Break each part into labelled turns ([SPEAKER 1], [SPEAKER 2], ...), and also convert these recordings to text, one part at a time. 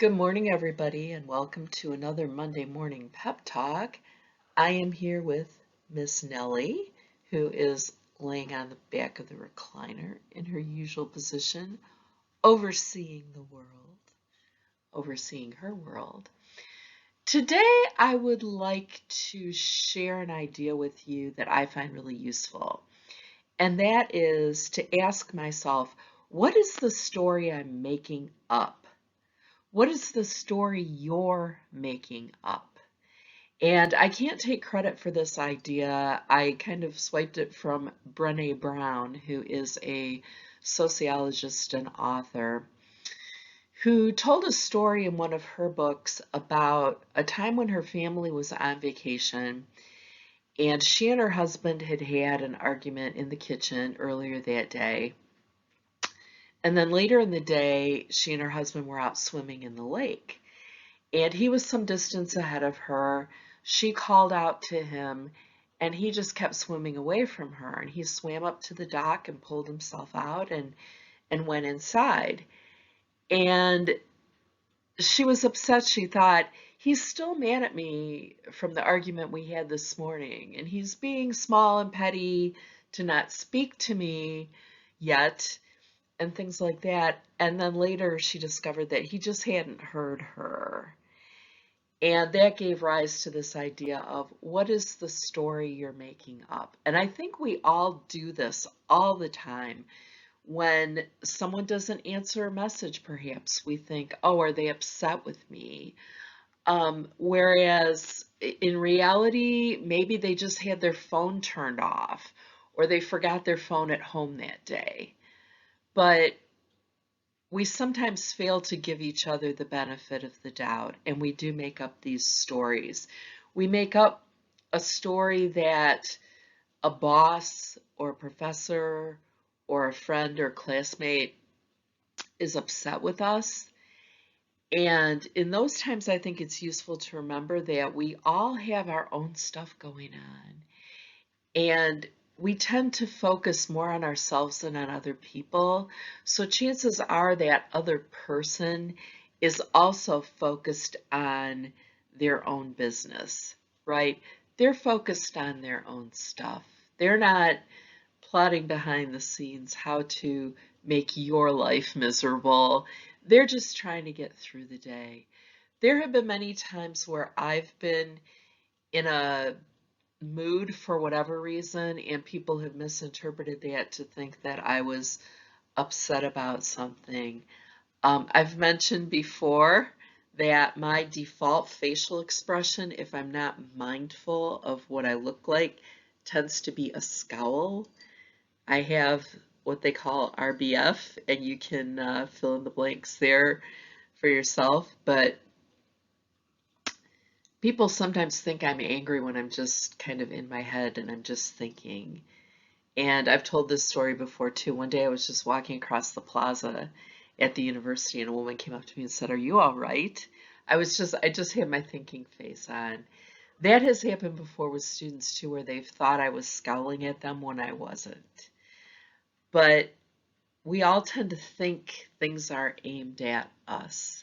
[SPEAKER 1] Good morning, everybody, and welcome to another Monday morning pep talk. I am here with Miss Nellie, who is laying on the back of the recliner in her usual position, overseeing the world, overseeing her world. Today, I would like to share an idea with you that I find really useful, and that is to ask myself, what is the story I'm making up? What is the story you're making up? And I can't take credit for this idea. I kind of swiped it from Brené Brown, who is a sociologist and author, who told a story in one of her books about a time when her family was on vacation and she and her husband had had an argument in the kitchen earlier that day. And then later in the day, she and her husband were out swimming in the lake. And he was some distance ahead of her. She called out to him, and he just kept swimming away from her. And he swam up to the dock and pulled himself out and went inside. And she was upset. She thought, he's still mad at me from the argument we had this morning. And he's being small and petty to not speak to me yet, and things like that. And then later she discovered that he just hadn't heard her. And that gave rise to this idea of what is the story you're making up? And I think we all do this all the time. When someone doesn't answer a message, perhaps we think, oh, are they upset with me? Whereas in reality, maybe they just had their phone turned off or they forgot their phone at home that day. But we sometimes fail to give each other the benefit of the doubt, and we do make up these stories. We make up a story that a boss or a professor or a friend or classmate is upset with us. And in those times, I think it's useful to remember that we all have our own stuff going on. And we tend to focus more on ourselves than on other people. So chances are that other person is also focused on their own business, right? They're focused on their own stuff. They're not plotting behind the scenes how to make your life miserable. They're just trying to get through the day. There have been many times where I've been in a mood for whatever reason, and people have misinterpreted that to think that I was upset about something. I've mentioned before that my default facial expression, if I'm not mindful of what I look like, tends to be a scowl. I have what they call RBF, and you can fill in the blanks there for yourself, but people sometimes think I'm angry when I'm just kind of in my head and I'm just thinking. And I've told this story before too. One day I was just walking across the plaza at the university and a woman came up to me and said, "Are you all right?" I just had my thinking face on. That has happened before with students too, where they've thought I was scowling at them when I wasn't. But we all tend to think things are aimed at us,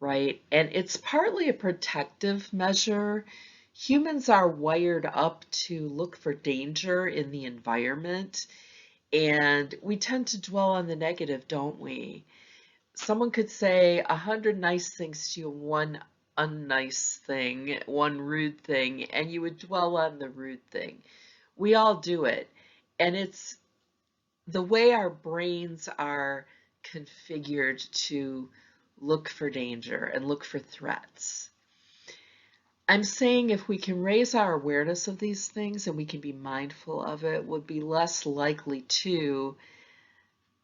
[SPEAKER 1] right? And it's partly a protective measure. Humans are wired up to look for danger in the environment, and we tend to dwell on the negative, don't we? Someone could say 100 nice things to you, one unnice thing, one rude thing, and you would dwell on the rude thing. We all do it. And it's the way our brains are configured to look for danger and look for threats. I'm saying if we can raise our awareness of these things and we can be mindful of it, we'll be less likely to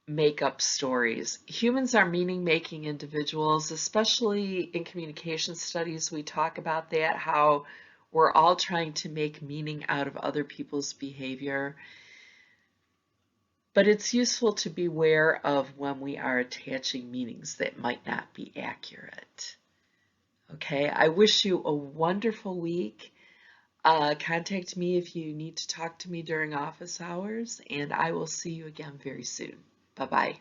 [SPEAKER 1] make up stories. Humans are meaning-making individuals, especially in communication studies. We talk about that, how we're all trying to make meaning out of other people's behavior. But it's useful to be aware of when we are attaching meanings that might not be accurate. Okay, I wish you a wonderful week. Contact me if you need to talk to me during office hours, and I will see you again very soon. Bye-bye.